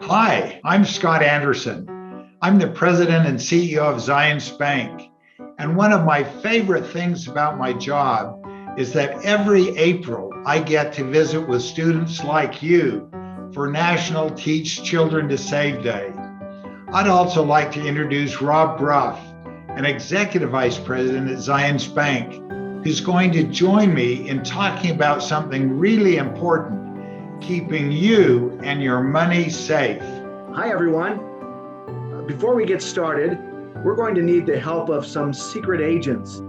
Hi, I'm Scott Anderson. I'm the president and CEO of Zions Bank. And one of my favorite things about my job is that every April I get to visit with students like you for National Teach Children to Save Day. I'd also like to introduce Rob Brough, an executive vice president at Zions Bank, who's going to join me in talking about something really important, keeping you and your money safe. Hi, everyone. Before we get started, we're going to need the help of some secret agents.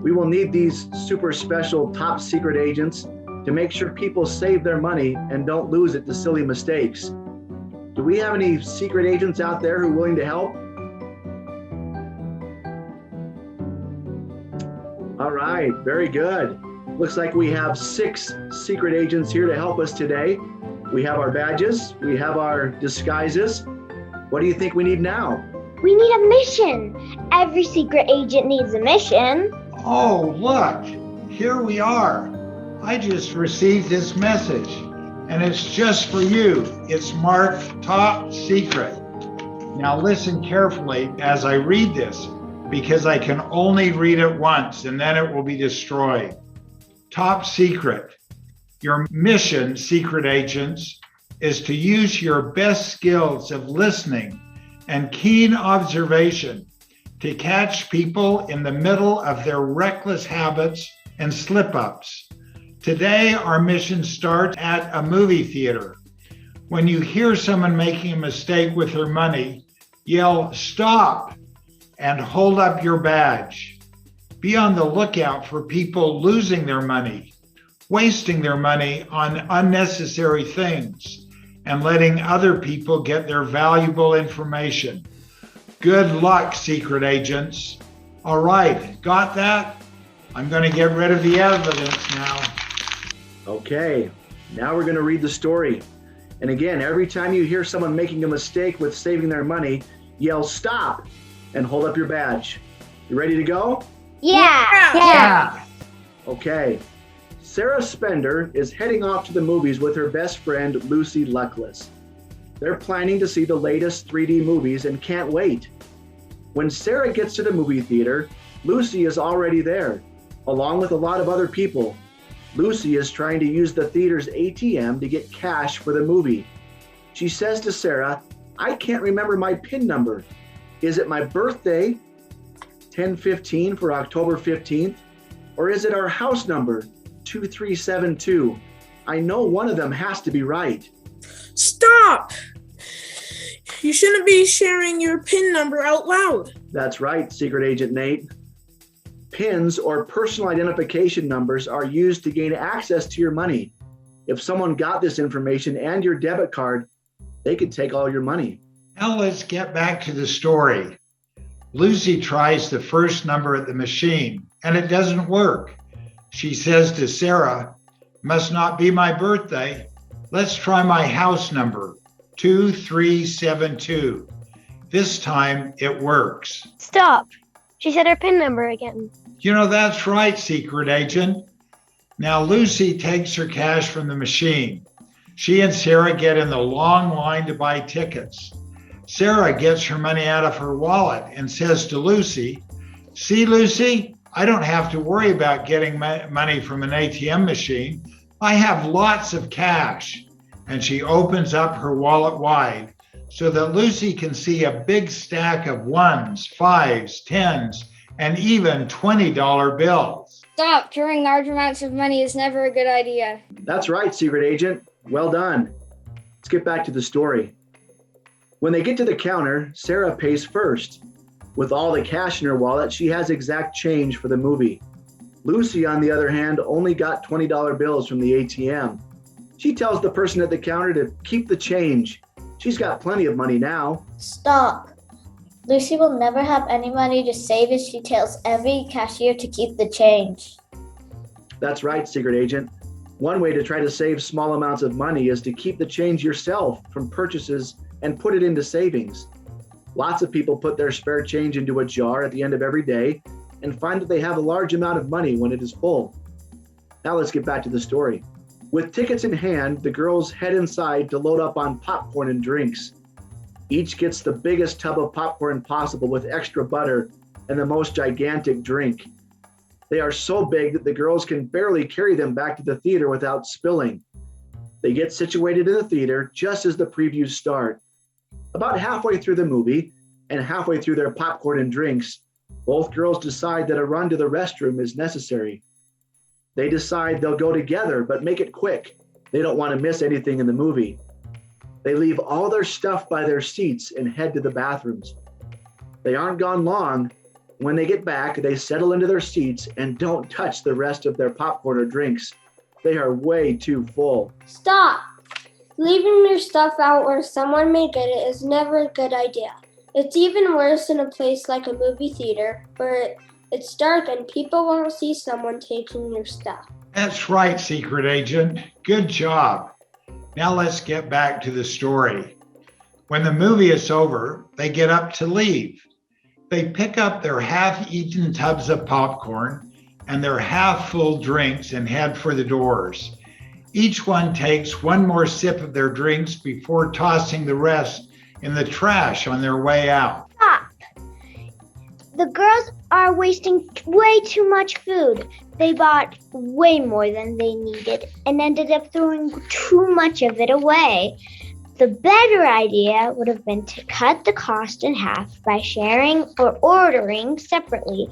We will need these super special top secret agents to make sure people save their money and don't lose it to silly mistakes. Do we have any secret agents out there who are willing to help? All right, very good. Looks like we have 6 secret agents here to help us today. We have our badges, we have our disguises. What do you think we need now? We need a mission. Every secret agent needs a mission. Oh, look, here we are. I just received this message, and it's just for you. It's marked Top Secret. Now listen carefully as I read this, because I can only read it once, and then it will be destroyed. Top secret. Your mission, secret agents, is to use your best skills of listening and keen observation to catch people in the middle of their reckless habits and slip-ups. Today, our mission starts at a movie theater. When you hear someone making a mistake with their money, yell, "Stop!" and hold up your badge. Be on the lookout for people losing their money, wasting their money on unnecessary things, and letting other people get their valuable information. Good luck, secret agents. All right, got that? I'm going to get rid of the evidence now. Okay, now we're going to read the story. And again, every time you hear someone making a mistake with saving their money, yell "Stop!" and hold up your badge. You ready to go? Yeah. Okay. Sarah Spender is heading off to the movies with her best friend, Lucy Luckless. They're planning to see the latest 3D movies and can't wait. When Sarah gets to the movie theater, Lucy is already there, along with a lot of other people. Lucy is trying to use the theater's ATM to get cash for the movie. She says to Sarah, "I can't remember my PIN number. Is it my birthday, 10/15 for October 15th, or is it our house number, 2372? I know one of them has to be right." Stop! You shouldn't be sharing your PIN number out loud. That's right, Secret Agent Nate. PINs, or personal identification numbers, are used to gain access to your money. If someone got this information and your debit card, they could take all your money. Now let's get back to the story. Lucy tries the first number at the machine, and it doesn't work. She says to Sarah, "Must not be my birthday. Let's try my house number, 2372. This time it works. Stop. She said her PIN number again. You know, that's right, secret agent. Now Lucy takes her cash from the machine. She and Sarah get in the long line to buy tickets. Sarah gets her money out of her wallet and says to Lucy, "See, Lucy, I don't have to worry about getting money from an ATM machine. I have lots of cash." And she opens up her wallet wide so that Lucy can see a big stack of 1s, 5s, 10s, and even $20 bills. Stop. Drawing large amounts of money is never a good idea. That's right, Secret Agent. Well done. Let's get back to the story. When they get to the counter, Sarah pays first. With all the cash in her wallet, she has exact change for the movie. Lucy, on the other hand, only got $20 bills from the ATM. She tells the person at the counter to keep the change. She's got plenty of money now. Stop. Lucy will never have any money to save if she tells every cashier to keep the change. That's right, Secret Agent. One way to try to save small amounts of money is to keep the change yourself from purchases and put it into savings. Lots of people put their spare change into a jar at the end of every day and find that they have a large amount of money when it is full. Now let's get back to the story. With tickets in hand, the girls head inside to load up on popcorn and drinks. Each gets the biggest tub of popcorn possible with extra butter and the most gigantic drink. They are so big that the girls can barely carry them back to the theater without spilling. They get situated in the theater just as the previews start. About halfway through the movie and halfway through their popcorn and drinks, both girls decide that a run to the restroom is necessary. They decide they'll go together, but make it quick. They don't want to miss anything in the movie. They leave all their stuff by their seats and head to the bathrooms. They aren't gone long. When they get back, they settle into their seats and don't touch the rest of their popcorn or drinks. They are way too full. Stop! Leaving your stuff out where someone may get it is never a good idea. It's even worse in a place like a movie theater where it's dark and people won't see someone taking your stuff. That's right, secret agent. Good job. Now let's get back to the story. When the movie is over, they get up to leave. They pick up their half-eaten tubs of popcorn and their half-full drinks and head for the doors. Each one takes one more sip of their drinks before tossing the rest in the trash on their way out. Stop! The girls are wasting way too much food. They bought way more than they needed and ended up throwing too much of it away. The better idea would have been to cut the cost in half by sharing or ordering separately,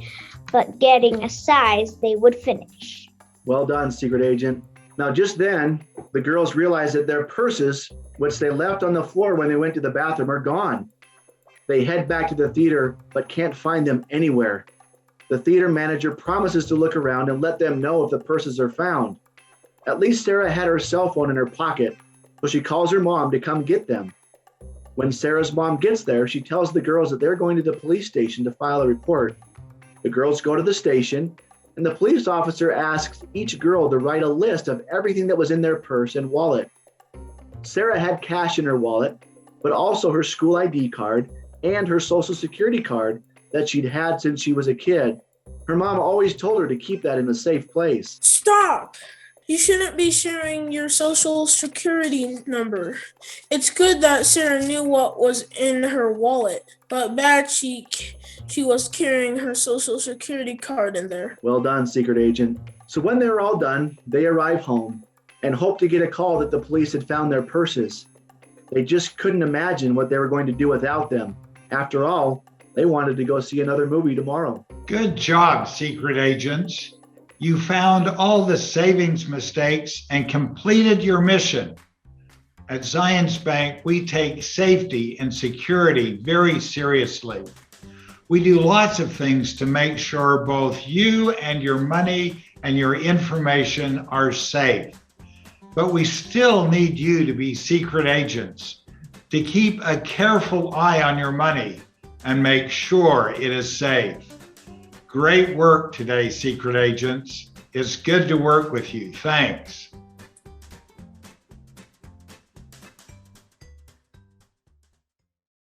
but getting a size they would finish. Well done, secret agent. Now, just then, the girls realize that their purses, which they left on the floor when they went to the bathroom, are gone. They head back to the theater, but can't find them anywhere. The theater manager promises to look around and let them know if the purses are found. At least Sarah had her cell phone in her pocket, so she calls her mom to come get them. When Sarah's mom gets there, she tells the girls that they're going to the police station to file a report. The girls go to the station, and the police officer asks each girl to write a list of everything that was in their purse and wallet. Sarah had cash in her wallet, but also her school ID card and her social security card that she'd had since she was a kid. Her mom always told her to keep that in a safe place. Stop! You shouldn't be sharing your social security number. It's good that Sarah knew what was in her wallet, but bad she was carrying her social security card in there. Well done, secret agent. So when they're all done, they arrive home and hope to get a call that the police had found their purses. They just couldn't imagine what they were going to do without them. After all, they wanted to go see another movie tomorrow. Good job, secret agents. You found all the savings mistakes and completed your mission. At Zions Bank, we take safety and security very seriously. We do lots of things to make sure both you and your money and your information are safe. But we still need you to be secret agents, to keep a careful eye on your money and make sure it is safe. Great work today, secret agents. It's good to work with you. Thanks.